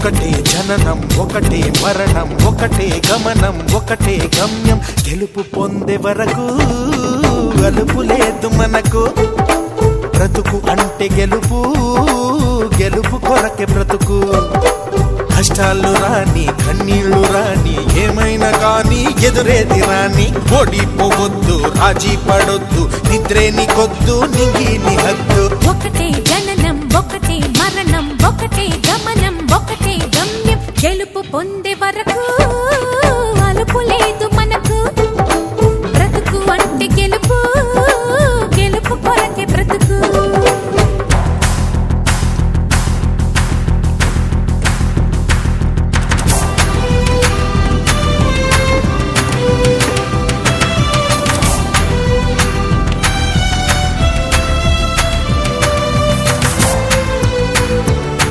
ఒకటే జననం ఒకటే మరణం ఒకటే గమనం ఒకటే గమ్యం గెలుపు పొందే వరకు అలుపు లేదు మనకు బ్రతుకు అంటే గెలుపు గెలుపు కొరకే బ్రతుకు కష్టాలు రాని కన్నీళ్లు రాని ఏమైనా కానీ ఎదురేది రాని ఓడిపోవద్దు రాజీ పడొద్దు నిద్రేని కొద్దు నింగిని హద్దు ఒకటే జననం ఒకటే మరణం ఒకటే గమనం ఒకటే గమ్యం గెలుపు పొందే వరకు